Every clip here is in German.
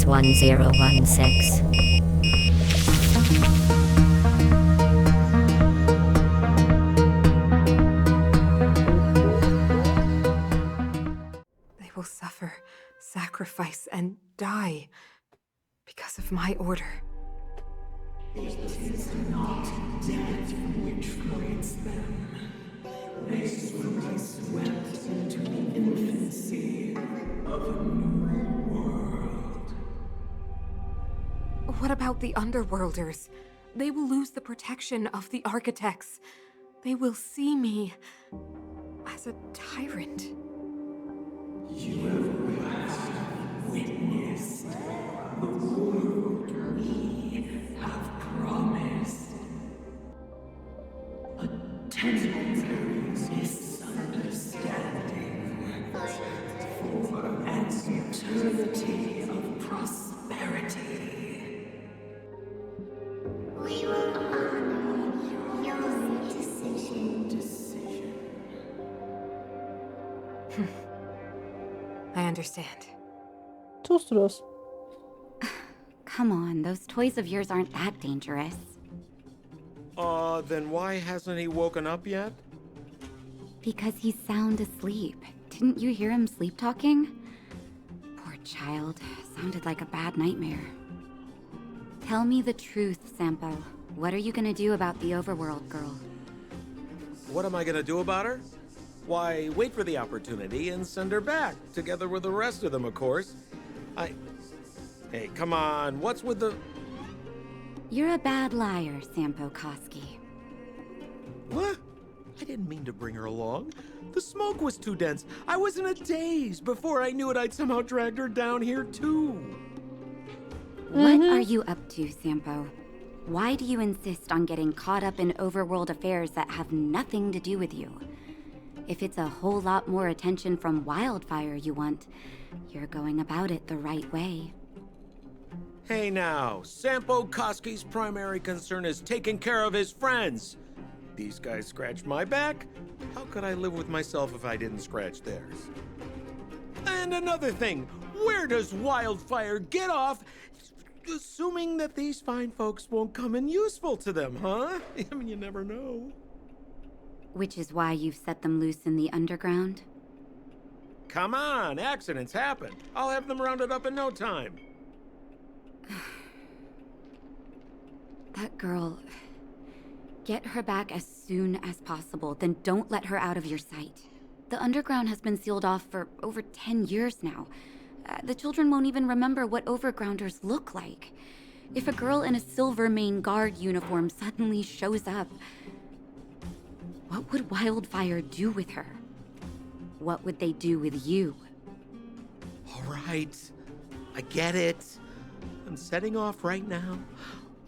61016. They will suffer, sacrifice, and die because of my order. It is not death which frees them. This race swept into the infancy of a new world. What about the Underworlders? They will lose the protection of the architects. They will see me as a tyrant. You have witnessed the world we have promised. A temporary misunderstanding for an eternity of prosperity. We will honor your decision. I understand. Tust du das? Come on, those toys of yours aren't that dangerous. Then why hasn't he woken up yet? Because he's sound asleep. Didn't you hear him sleep talking? Poor child. Sounded like a bad nightmare. Tell me the truth, Sampo. What are you gonna do about the overworld girl? What am I gonna do about her? Why, wait for the opportunity and send her back, together with the rest of them, of course. Hey, come on, what's with the... You're a bad liar, Sampo Koski. What? I didn't mean to bring her along. The smoke was too dense. I was in a daze. Before I knew it, I'd somehow dragged her down here, too. What are you up to, Sampo? Why do you insist on getting caught up in overworld affairs that have nothing to do with you? If it's a whole lot more attention from Wildfire you want, you're going about it the right way. Hey now, Sampo Koski's primary concern is taking care of his friends. These guys scratched my back. How could I live with myself if I didn't scratch theirs? And another thing, where does Wildfire get off assuming that these fine folks won't come in useful to them, huh? I mean, you never know. Which is why you've set them loose in the underground? Come on, accidents happen. I'll have them rounded up in no time. That girl... Get her back as soon as possible, then don't let her out of your sight. The underground has been sealed off for over 10 years now. The children won't even remember what overgrounders look like. If a girl in a silver main guard uniform suddenly shows up, what would Wildfire do with her? What would they do with you? All right, I get it. I'm setting off right now.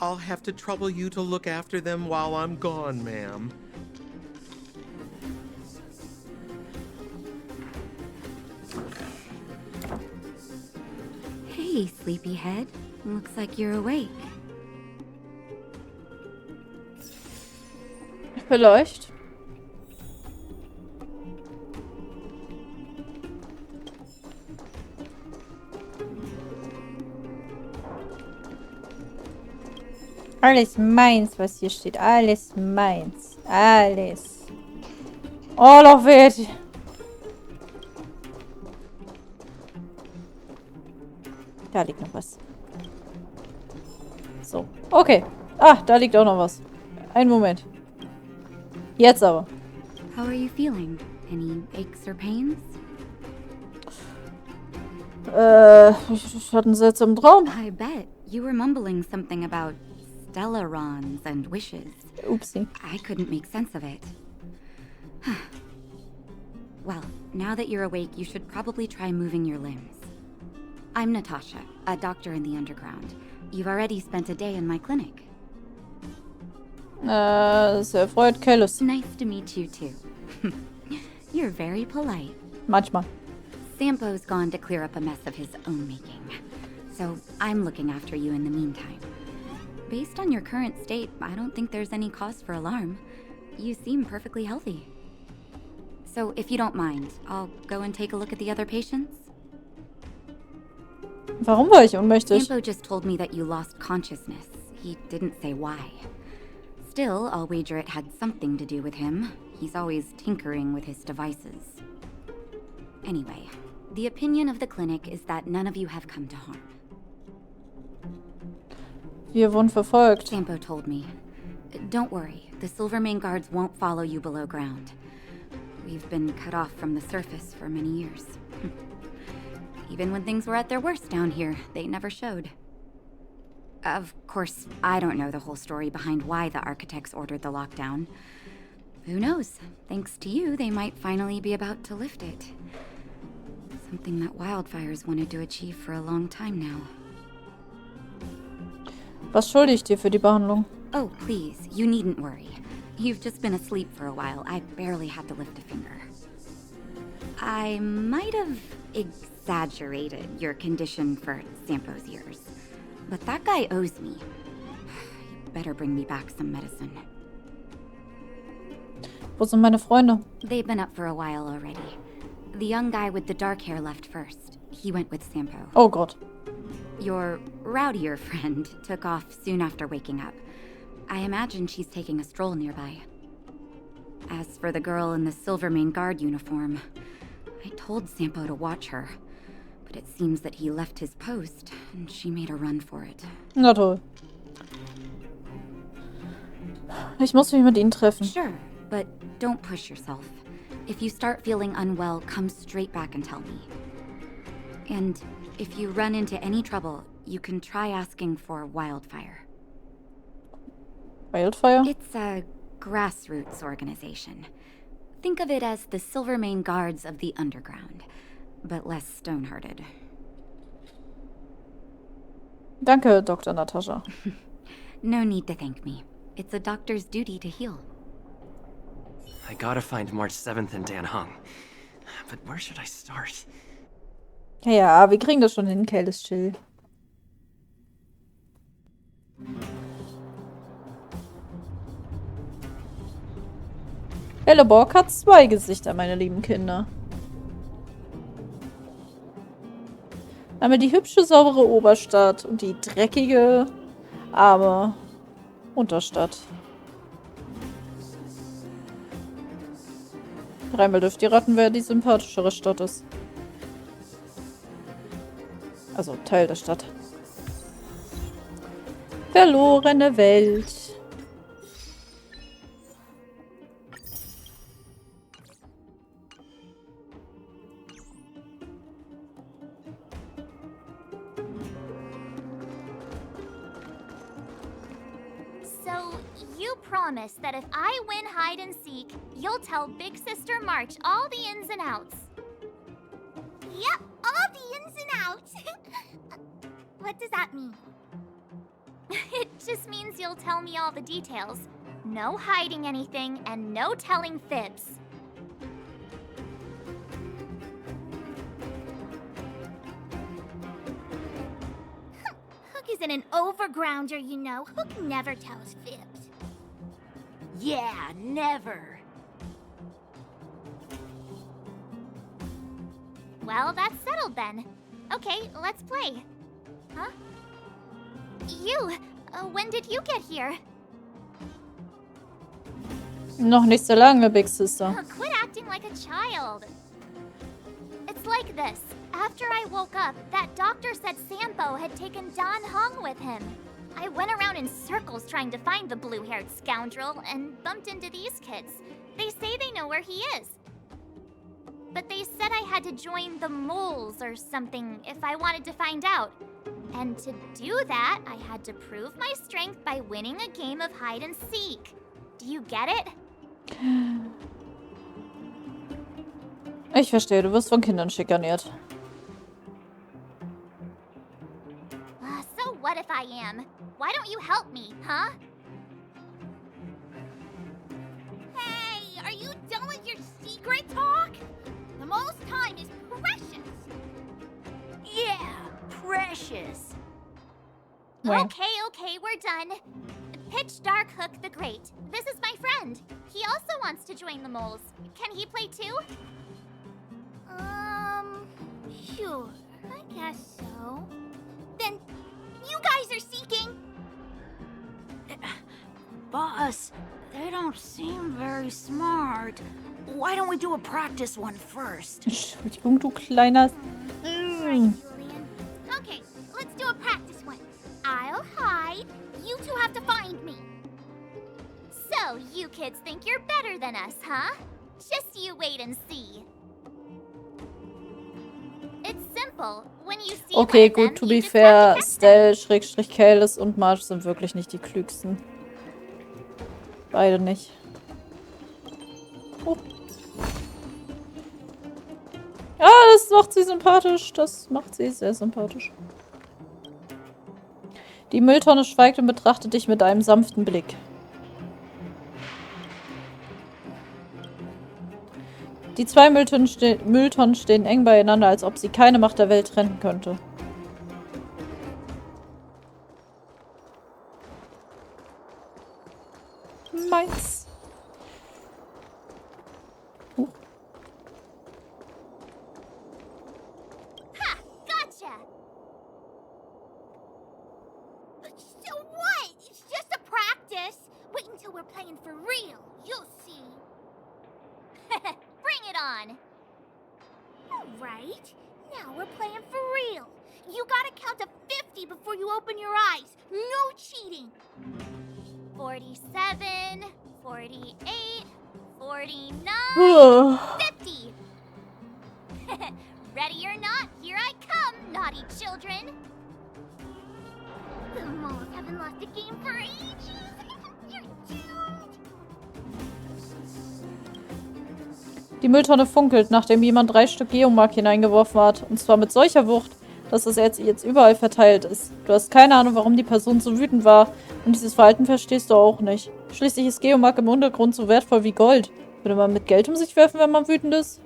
I'll have to trouble you to look after them while I'm gone, ma'am. Hey, sleepyhead. Looks like you're awake. Vielleicht. Alles meins, was hier steht. Alles meins. Alles. All of it. Da liegt noch was. So. Okay. Ah, da liegt auch noch was. Einen Moment. Jetzt aber. How are you feeling? Any aches or pains? Ich hatte einen seltsamen Traum. I bet. You were mumbling something about Stellarons and wishes. Oopsie. I couldn't make sense of it. Well, now that you're awake, you should probably try moving your limbs. I'm Natasha, a doctor in the underground. You've already spent a day in my clinic. Sehr erfreut, Cealus. Nice to meet you too. You're very polite. Manchmal. Sampo's gone to clear up a mess of his own making. So I'm looking after you in the meantime. Based on your current state, I don't think there's any cause for alarm. You seem perfectly healthy. So if you don't mind, I'll go and take a look at the other patients. Warum war ich ohnmächtig? Sampo just told me that you lost consciousness. He didn't say why. Still, I'll wager it had something to do with him. He's always tinkering with his devices. Anyway, the opinion of the clinic is that none of you have come to harm. Wir wurden verfolgt. Sampo told me. Don't worry, the Silvermane guards won't follow you below ground. We've been cut off from the surface for many years. Even when things were at their worst down here, they never showed. Of course, I don't know the whole story behind why the architects ordered the lockdown. Who knows? Thanks to you, they might finally be about to lift it. Something that Wildfire's wanted to achieve for a long time now. Was schulde ich dir für die Behandlung? Oh, please, you needn't worry. You've just been asleep for a while. I barely had to lift a finger. I might have exaggerated your condition for Sampo's ears. But that guy owes me. You better bring me back some medicine. Wo sind meine Freunde? They've been up for a while already. The young guy with the dark hair left first. He went with Sampo. Oh Gott. Your rowdier friend took off soon after waking up. I imagine she's taking a stroll nearby. As for the girl in the Silvermane guard uniform, I told Sampo to watch her. But it seems that he left his post, and she made a run for it. Na toll. Ich muss mich mit ihnen treffen. Sure, but don't push yourself. If you start feeling unwell, come straight back and tell me. And if you run into any trouble, you can try asking for Wildfire. Wildfire? It's a grassroots organization. Think of it as the Silvermane Guards of the Underground, but less stone-hearted. Danke, Dr. Natascha. No need to thank me. It's a doctor's duty to heal. I gotta find March 7th in Dan Hung. But where should I start? Ja, wir kriegen das schon hin, Kel ist chill. Belobog hat 2 Gesichter, meine lieben Kinder. Einmal die hübsche, saubere Oberstadt und die dreckige, arme Unterstadt. Dreimal dürft ihr raten, wer die sympathischere Stadt ist. Also Teil der Stadt. Verlorene Welt. So, you promise that if I win hide and seek, you'll tell Big Sister March all the ins and outs. Yep, all the ins and outs. What does that mean? It just means you'll tell me all the details. No hiding anything and no telling fibs. Hook isn't an overgrounder, you know. Hook never tells fibs. Yeah, never. Well, that's settled then. Okay, let's play. Huh? You, when did you get here? Noch nicht so lange, Big Sister. Quit acting like a child. It's like this. After I woke up, that doctor said Sampo had taken Dan Hung with him. I went around in circles trying to find the blue-haired scoundrel and bumped into these kids. They say they know where he is. But they said I had to join the moles or something if I wanted to find out. And to do that, I had to prove my strength by winning a game of hide and seek. Do you get it? Ich verstehe, du wirst von Kindern schikaniert. So what if I am? Why don't you help me, huh? Hey, are you done with your secret talk? The most time is precious. Yeah, precious. Wait. Okay, we're done. Pitch Dark Hook the Great. This is my friend. He also wants to join the moles. Can he play too? Sure. I guess so. Then, you guys are seeking. Boss, they don't seem very smart. Why don't we do a practice one first? Entschuldigung, du kleiner... Julian. Okay, let's do a practice one. I'll hide. You two have to find me. So, you kids think you're better than us, huh? Just you wait and see. It's simple. When you see Okay, one of them, gut, to you be just fair, have to catch them. Stelle, Cealus und Marge sind wirklich nicht die klügsten. Beide nicht. Oh. Ja, das macht sie sympathisch. Das macht sie sehr sympathisch. Die Mülltonne schweigt und betrachtet dich mit einem sanften Blick. Die zwei Mülltonnen stehen eng beieinander, als ob sie keine Macht der Welt trennen könnte. Meins. Ha! Gotcha! So what? It's just a practice. Wait until we're playing for real. You'll see. Bring it on. All right. Now we're playing for real. You gotta count to 50 before you open your eyes. No cheating. 47, 48, 49, 50. Ready or not, here I come, naughty children. The moles haven't lost a game for ages. You're doomed. Die Mülltonne funkelt, nachdem jemand 3 Stück Geomark hineingeworfen hat. Und zwar mit solcher Wucht, dass es jetzt überall verteilt ist. Du hast keine Ahnung, warum die Person so wütend war. Und dieses Verhalten verstehst du auch nicht. Schließlich ist Geomark im Untergrund so wertvoll wie Gold. Würde man mit Geld um sich werfen, wenn man wütend ist?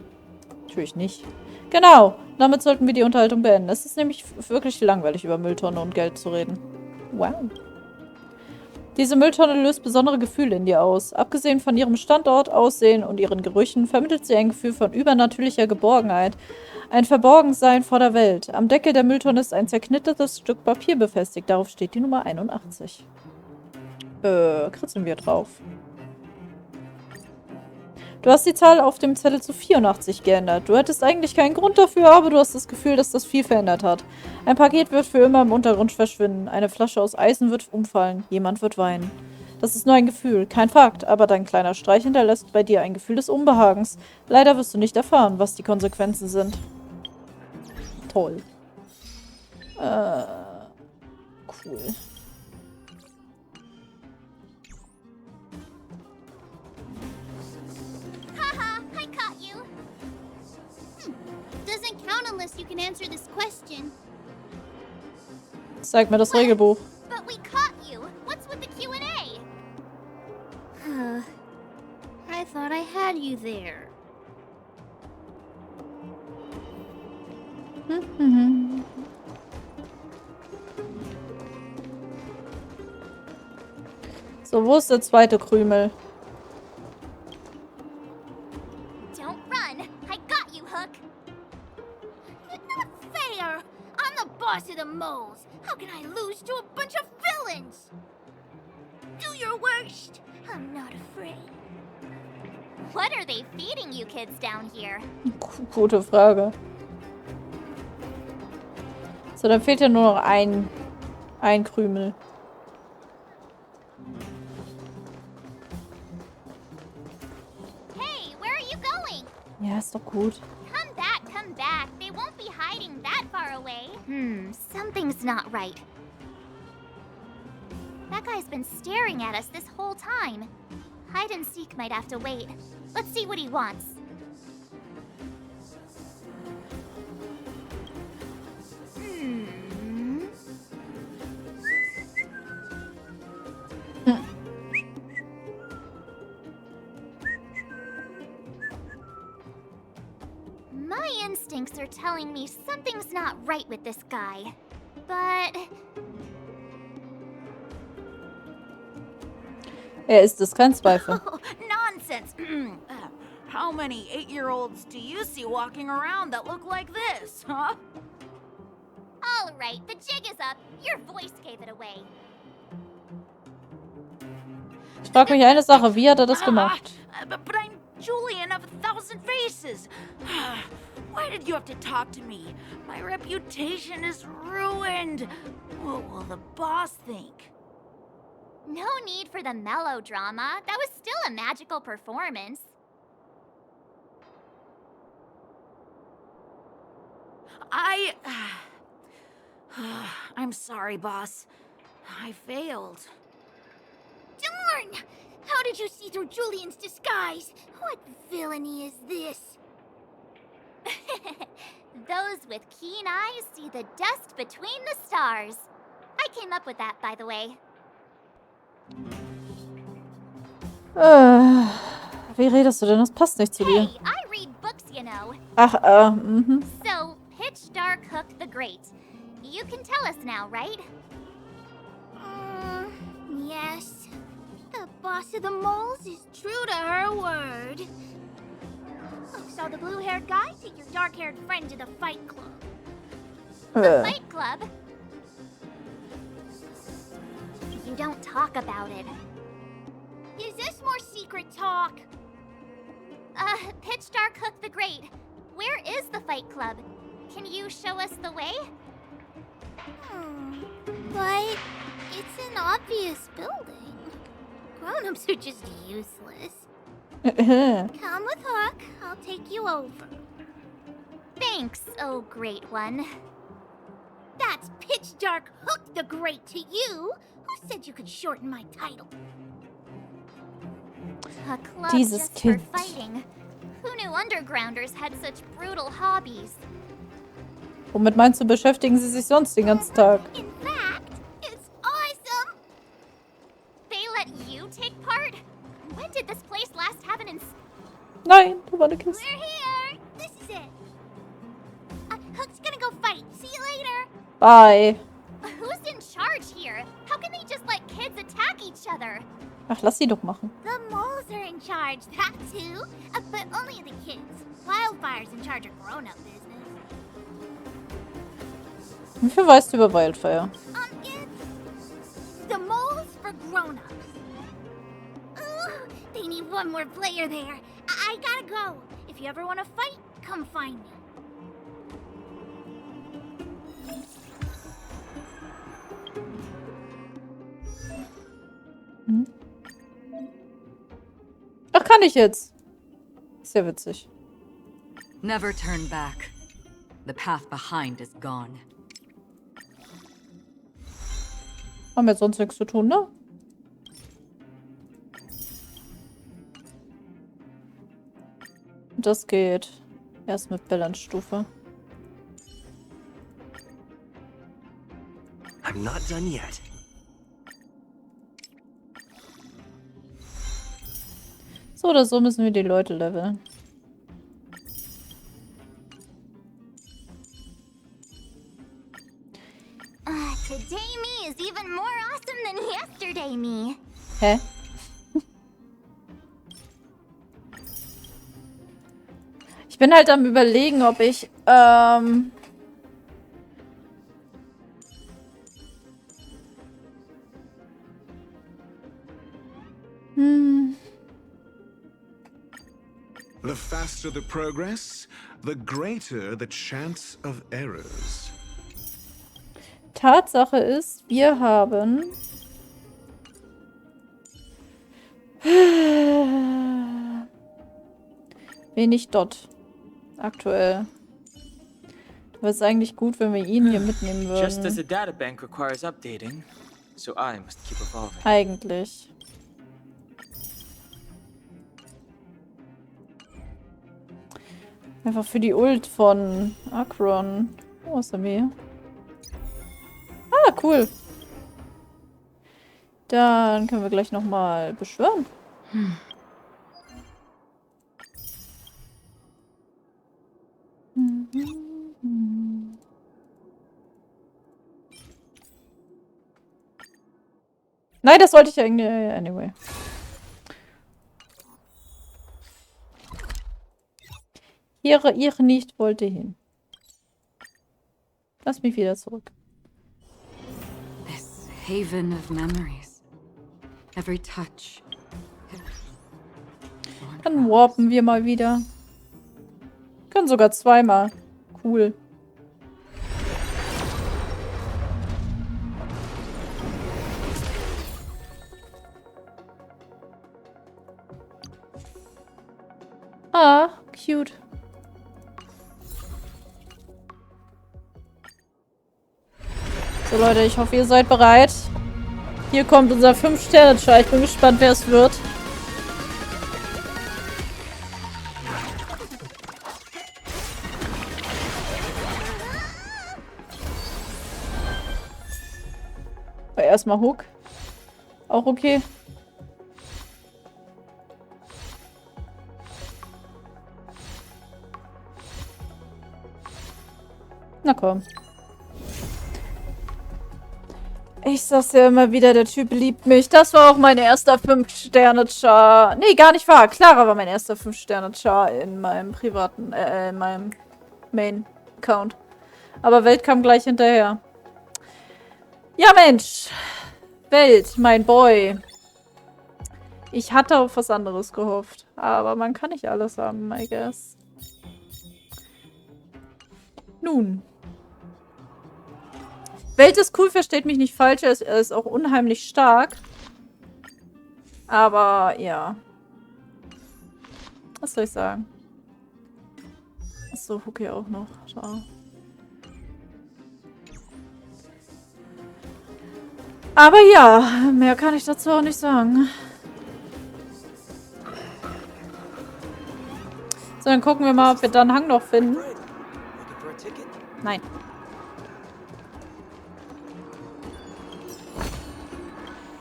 Natürlich nicht. Genau. Damit sollten wir die Unterhaltung beenden. Es ist nämlich wirklich langweilig, über Mülltonne und Geld zu reden. Wow. Diese Mülltonne löst besondere Gefühle in dir aus. Abgesehen von ihrem Standort, Aussehen und ihren Gerüchen vermittelt sie ein Gefühl von übernatürlicher Geborgenheit. Ein Verborgensein vor der Welt. Am Deckel der Mülltonne ist ein zerknittertes Stück Papier befestigt. Darauf steht die Nummer 81. Kritzeln wir drauf. Du hast die Zahl auf dem Zettel zu 84 geändert. Du hättest eigentlich keinen Grund dafür, aber du hast das Gefühl, dass das viel verändert hat. Ein Paket wird für immer im Untergrund verschwinden. Eine Flasche aus Eisen wird umfallen. Jemand wird weinen. Das ist nur ein Gefühl, kein Fakt, aber dein kleiner Streich hinterlässt bei dir ein Gefühl des Unbehagens. Leider wirst du nicht erfahren, was die Konsequenzen sind. Toll. Cool. Haha, I caught you. Doesn't count unless you can answer this question. Zeig mir das Regelbuch. But we caught you. What's with the Q&A? I thought I had you there. So, wo ist der zweite Krümel? Don't run. I got you, Hook. Not fair. I'm the boss of the moles. How can I lose to a bunch of villains? Do your worst. I'm not afraid. What are they feeding you kids down here? Gute Frage. So, dann fehlt ja nur noch ein Krümel. Hey, where are you going? Ja, ist doch gut. Come back, come back. They won't be hiding that far away. Something's not right. That guy's been staring at us this whole time. Hide and seek might have to wait. Let's see what he wants. My instincts are telling me something's not right with this guy. But Ist es, kein Zweifel. Oh, nonsense. How many 8-year-olds do you see walking around that look like this, huh? right, the jig is up. Your voice gave it away. Ich frage mich eine Sache, wie hat er das gemacht? But I'm Julian of 1,000 Faces. Why did you have to talk to me? My reputation is ruined. What will the boss think? No need for the melodrama. That was still a magical performance. I'm sorry, boss. I failed. Darn! How did you see through Julian's disguise? What villainy is this? Those with keen eyes see the dust between the stars. I came up with that, by the way. Wie redest du denn? Das passt nicht zu dir. Hey, I read books, you know. Ach, mhm. So, Pitch Dark Hook the Great. You can tell us now, right? Yes. The boss of the moles is true to her word. So the blue-haired guy take your dark-haired friend to the fight club. Fight Club? You don't talk about it. Is this more secret talk? Pitch Dark Hook the Great. Where is the Fight Club? Can you show us the way? But it's an obvious building. Grown-ups are just useless. Come with Hook. I'll take you over. Thanks, oh great one. That's Pitch Dark Hook the Great to you. Who said you could shorten my title? A club Dieses just Kind. for fighting. Who knew undergrounders had such brutal hobbies? Womit meinst du, beschäftigen sie sich sonst den ganzen Tag? In fact, it's awesome. They let you take part? When did this place last have an Nein, da war eine Kiste. We're here. This is it. Hook's gonna go fight. See you later. Bye. Who's in charge here? How can they just let kids attack each other? Ach, lass sie doch machen. The moles are in charge, that too. But only the kids. Wildfire's in charge of grown-up business. Wie viel weißt du über Wildfire? It's the moles for grown-ups. They need one more player there. I gotta go. If you ever want to fight, come find me. Ach, kann ich jetzt? Ist ja witzig. Never turn back. The path behind is gone. Haben wir jetzt sonst nichts zu tun, ne? Das geht erst mit Balance-Stufe. I'm not done yet. So oder so müssen wir die Leute leveln. Today me is even more awesome than yesterday me. Hä? Ich bin halt am Überlegen, ob ich, The faster the progress, the greater the chance of errors. Tatsache ist, wir haben wenig Dot aktuell. Wäre es eigentlich gut, wenn wir ihn hier mitnehmen Just as würden. a databank requires updating, so I must keep evolving. Eigentlich. Einfach für die Ult von Akron. Oh, ist er mir? Ah, cool. Dann können wir gleich nochmal beschwören. Nein, das wollte ich ja irgendwie. Anyway. Ihre nicht wollte hin. Lass mich wieder zurück. haven of memories. Every touch. Dann warpen wir mal wieder. Können sogar zweimal. Cool. Ah, cute. So Leute, ich hoffe, ihr seid bereit. Hier kommt unser 5-Sterne-Char. Ich bin gespannt, wer es wird. Aber erstmal Hook. Auch okay. Na komm. Ich sag's ja immer wieder, der Typ liebt mich. Das war auch mein erster 5-Sterne-Char. Nee, gar nicht wahr. Clara war mein erster 5-Sterne-Char in meinem privaten, in meinem Main-Account. Aber Welt kam gleich hinterher. Ja, Mensch. Welt, mein Boy. Ich hatte auf was anderes gehofft. Aber man kann nicht alles haben, I guess. Nun. Welt ist cool, versteht mich nicht falsch. Er ist auch unheimlich stark. Aber, ja. Was soll ich sagen? Achso, Hook hier auch noch. Schau. Aber ja, mehr kann ich dazu auch nicht sagen. So, dann gucken wir mal, ob wir Dan Hang noch finden. Nein.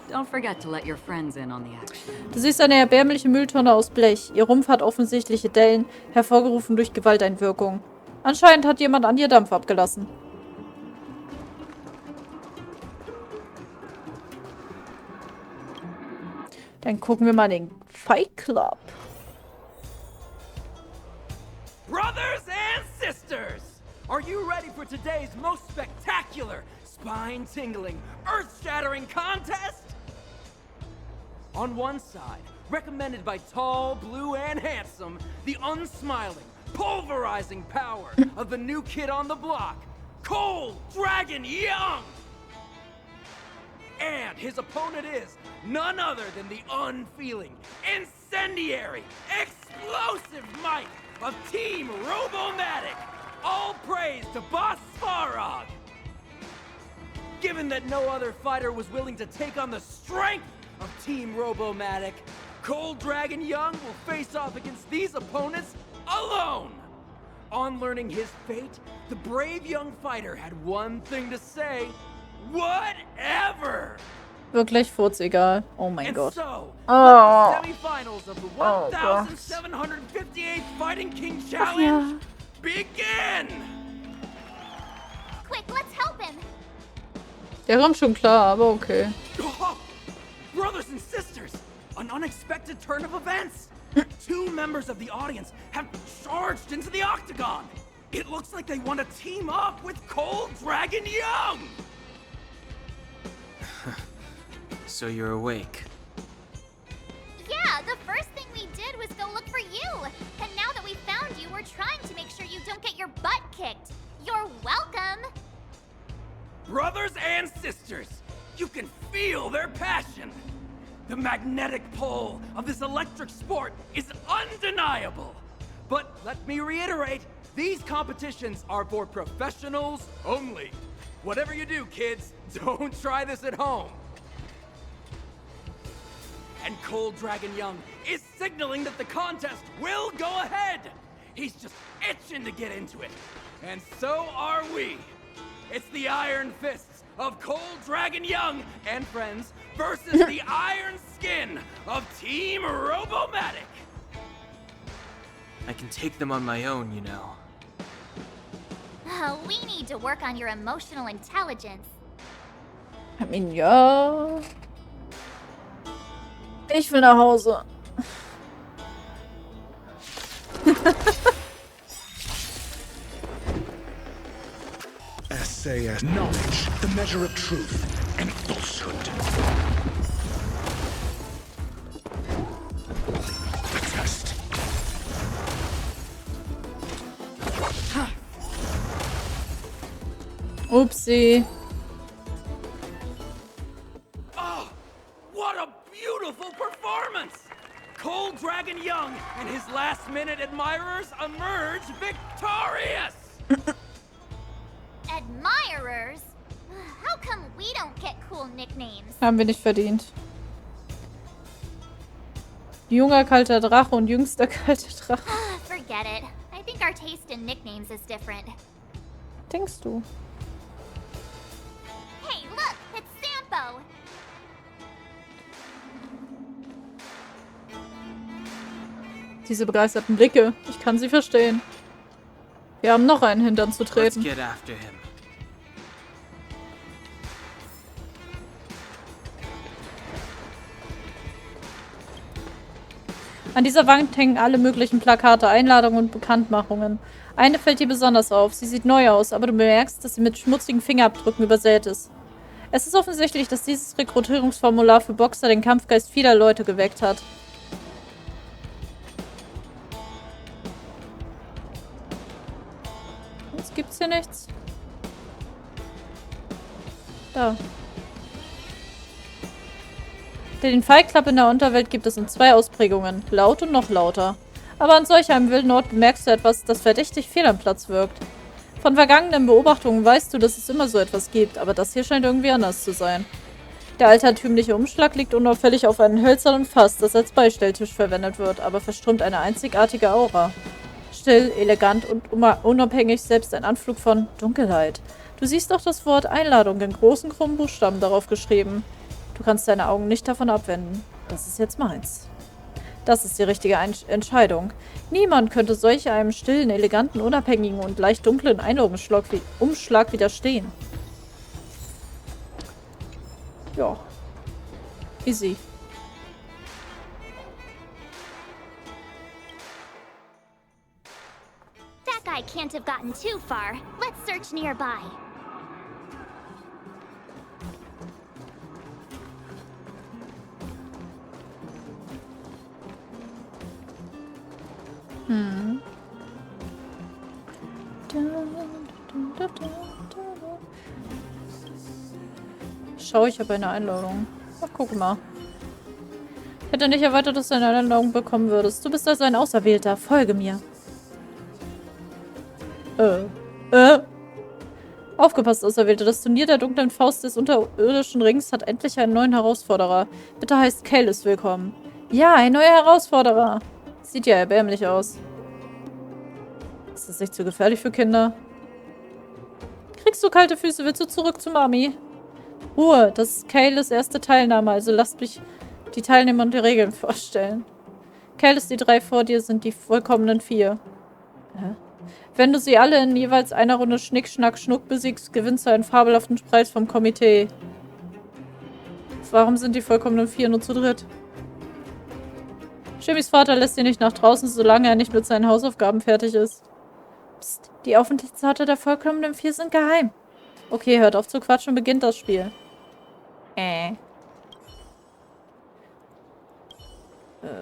Don't forget to let your friends in on the action. Du siehst eine erbärmliche Mülltonne aus Blech. Ihr Rumpf hat offensichtliche Dellen, hervorgerufen durch Gewalteinwirkung. Anscheinend hat jemand an ihr Dampf abgelassen. Dann gucken wir mal den Fight Club. Brothers and sisters! Are you ready for today's most spectacular, spine-tingling, earth-shattering contest? On one side, recommended by tall, blue, and handsome, the unsmiling, pulverizing power of the new kid on the block, Cold Dragon Young! And his opponent is none other than the unfeeling, incendiary, explosive might of Team Robomatic! All praise to Boss Svarog! Given that no other fighter was willing to take on the strength of Team Robomatic, Cold Dragon Young will face off against these opponents alone! On learning his fate, the brave young fighter had one thing to say: whatever! Wirklich furzegal. Oh mein Gott. So, oh. let the semifinals of the 1758th Fighting King Challenge begin! Quick, let's help him! Der kommt schon klar, aber okay. Oh, brothers and sisters, an unexpected turn of events. 2 members of the audience have charged into the octagon. It looks like they want to team up with Cold Dragon Young. So you're awake. Yeah, the first thing we did was go look for you. And now that we found you, we're trying to make sure you don't get your butt kicked. You're welcome. Brothers and sisters, you can feel their passion. The magnetic pull of this electric sport is undeniable. But let me reiterate, these competitions are for professionals only. Whatever you do, kids, don't try this at home. And Cold Dragon Young is signaling that the contest will go ahead. He's just itching to get into it. And so are we. It's the Iron Fists of Cold Dragon Young and friends versus the Iron Skin of Team Robomatic. I can take them on my own, you know. We need to work on your emotional intelligence. I mean, ja. Ich will nach Hause. Essay as knowledge, the measure of truth. and falsehood. The test. Upsi. Oh, what a beautiful performance! Cold Dragon Young and his last-minute admirers emerge victorious! Admirers? How come we don't get cool nicknames? Haben wir nicht verdient. Junger kalter Drache und jüngster kalter Drache. Forget it. I think our taste in nicknames is different. Denkst du? Hey, look! It's Sampo! Diese begeisterten Blicke. Ich kann sie verstehen. Wir haben noch einen Hintern zu Let's treten. get after him. An dieser Wand hängen alle möglichen Plakate, Einladungen und Bekanntmachungen. Eine fällt dir besonders auf. Sie sieht neu aus, aber du bemerkst, dass sie mit schmutzigen Fingerabdrücken übersät ist. Es ist offensichtlich, dass dieses Rekrutierungsformular für Boxer den Kampfgeist vieler Leute geweckt hat. Jetzt gibt's hier nichts. Da. Den Fight Club in der Unterwelt gibt es in 2 Ausprägungen. Laut und noch lauter. Aber an solch einem wilden Ort bemerkst du etwas, das verdächtig fehl am Platz wirkt. Von vergangenen Beobachtungen weißt du, dass es immer so etwas gibt, aber das hier scheint irgendwie anders zu sein. Der altertümliche Umschlag liegt unauffällig auf einem hölzernen Fass, das als Beistelltisch verwendet wird, aber verströmt eine einzigartige Aura. Still, elegant und unabhängig, selbst ein Anflug von Dunkelheit. Du siehst auch das Wort Einladung in großen, krummen Buchstaben darauf geschrieben. Du kannst deine Augen nicht davon abwenden. Das ist jetzt meins. Das ist die richtige Entscheidung. Niemand könnte solch einem stillen, eleganten, unabhängigen und leicht dunklen Umschlag widerstehen. Ja. Easy. That guy can't have gotten too far. Let's search nearby. Schau, ich habe eine Einladung. Ach, guck mal. Ich hätte nicht erwartet, dass du eine Einladung bekommen würdest. Du bist also ein Auserwählter. Folge mir. Aufgepasst, Auserwählte. Das Turnier der dunklen Faust des unterirdischen Rings hat endlich einen neuen Herausforderer. Bitte heißt Cealus willkommen. Ja, ein neuer Herausforderer. Sieht ja erbärmlich aus. Ist das nicht zu gefährlich für Kinder? Kriegst du kalte Füße? Willst du zurück zu Mami? Ruhe, das ist Cealus' erste Teilnahme, also lasst mich die Teilnehmer und die Regeln vorstellen. Cealus, die 3 vor dir sind die vollkommenen 4. Wenn du sie alle in jeweils einer Runde Schnick, Schnack, Schnuck besiegst, gewinnst du einen fabelhaften Preis vom Komitee. Warum sind die vollkommenen 4 nur zu dritt? Jimmys Vater lässt ihn nicht nach draußen, solange er nicht mit seinen Hausaufgaben fertig ist. Psst, die Aufenthaltsorte der vollkommenen 4 sind geheim. Okay, hört auf zu quatschen und beginnt das Spiel.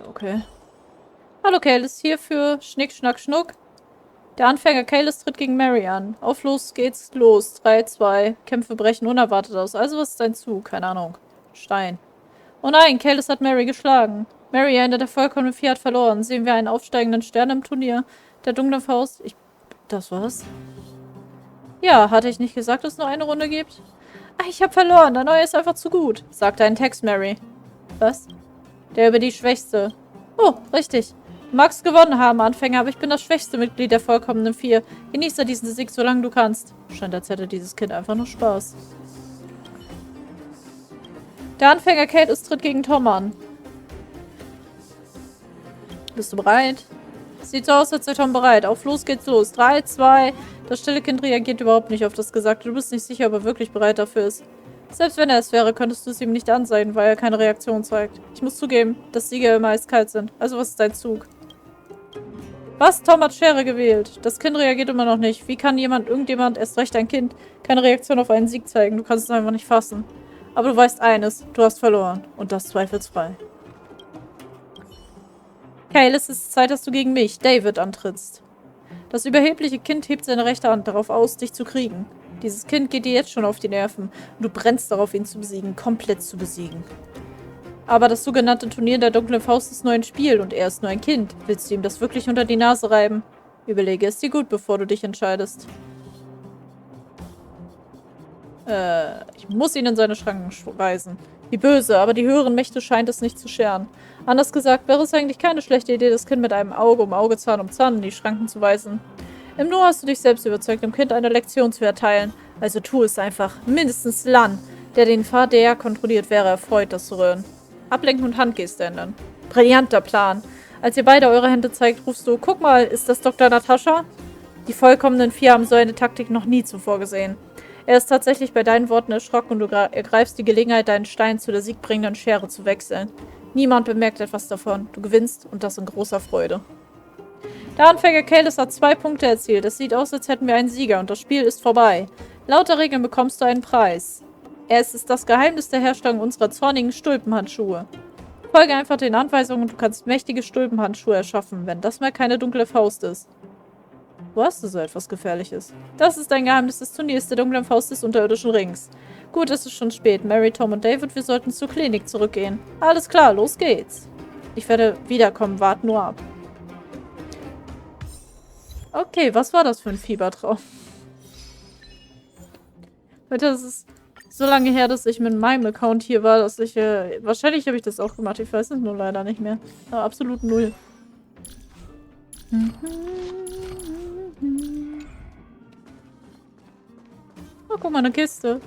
Okay. Hallo Cealus, hier für Schnick, Schnack, Schnuck. Der Anfänger Cealus tritt gegen Mary an. Auf los geht's los. 3, 2. Kämpfe brechen unerwartet aus. Also was ist dein Zug? Keine Ahnung. Stein. Oh nein, Cealus hat Mary geschlagen. Mary, Ende der vollkommenen 4, hat verloren. Sehen wir einen aufsteigenden Stern im Turnier. Der dunklen Faust. Das war's? Ja, hatte ich nicht gesagt, dass es nur eine Runde gibt? Ach, ich habe verloren. Der Neue ist einfach zu gut, sagte ein Text Mary. Was? Der über die Schwächste. Oh, richtig. Du magst gewonnen haben, Anfänger, aber ich bin das schwächste Mitglied der vollkommenen 4. Genieße diesen Sieg, solange du kannst. Scheint, als hätte dieses Kind einfach nur Spaß. Der Anfänger Cealus tritt gegen Tom an. Bist du bereit? Sieht so aus, als sei Tom bereit. Auf los geht's los. 3, 2. Das stille Kind reagiert überhaupt nicht auf das Gesagte. Du bist nicht sicher, ob er wirklich bereit dafür ist. Selbst wenn er es wäre, könntest du es ihm nicht ansehen, weil er keine Reaktion zeigt. Ich muss zugeben, dass Sieger immer eiskalt sind. Also was ist dein Zug? Was? Tom hat Schere gewählt. Das Kind reagiert immer noch nicht. Wie kann irgendjemand, erst recht ein Kind, keine Reaktion auf einen Sieg zeigen? Du kannst es einfach nicht fassen. Aber du weißt eines, du hast verloren. Und das zweifelsfrei. Cale, es ist Zeit, dass du gegen mich, David, antrittst. Das überhebliche Kind hebt seine rechte Hand darauf aus, dich zu kriegen. Dieses Kind geht dir jetzt schon auf die Nerven. Und du brennst darauf, ihn zu besiegen, komplett zu besiegen. Aber das sogenannte Turnier der dunklen Faust ist nur ein Spiel und er ist nur ein Kind. Willst du ihm das wirklich unter die Nase reiben? Überlege es dir gut, bevor du dich entscheidest. Ich muss ihn in seine Schranken weisen. Wie böse, aber die höheren Mächte scheint es nicht zu scheren. Anders gesagt, wäre es eigentlich keine schlechte Idee, das Kind mit einem Auge um Auge, Zahn um Zahn in die Schranken zu weisen. Im Nu hast du dich selbst überzeugt, dem Kind eine Lektion zu erteilen. Also tu es einfach. Mindestens Lan, der den VDR kontrolliert, wäre erfreut, das zu rühren. Ablenken und Handgeste ändern. Brillanter Plan. Als ihr beide eure Hände zeigt, rufst du, guck mal, ist das Dr. Natascha? Die vollkommenen 4 haben so eine Taktik noch nie zuvor gesehen. Er ist tatsächlich bei deinen Worten erschrocken und du ergreifst die Gelegenheit, deinen Stein zu der siegbringenden Schere zu wechseln. Niemand bemerkt etwas davon. Du gewinnst und das in großer Freude. Der Anfänger Cealus hat 2 Punkte erzielt. Es sieht aus, als hätten wir einen Sieger und das Spiel ist vorbei. Laut der Regeln bekommst du einen Preis. Es ist das Geheimnis der Herstellung unserer zornigen Stulpenhandschuhe. Folge einfach den Anweisungen und du kannst mächtige Stulpenhandschuhe erschaffen, wenn das mal keine dunkle Faust ist. Wo hast du so etwas Gefährliches? Das ist ein Geheimnis des Turniers der dunklen Faust des unterirdischen Rings. Gut, es ist schon spät. Mary, Tom und David, wir sollten zur Klinik zurückgehen. Alles klar, los geht's. Ich werde wiederkommen, wart nur ab. Okay, was war das für ein Fiebertraum? Leute, das ist so lange her, dass ich mit meinem Account hier war, dass ich, wahrscheinlich habe ich das auch gemacht. Ich weiß es nur leider nicht mehr. Aber absolut null. Oh, guck mal, eine Kiste.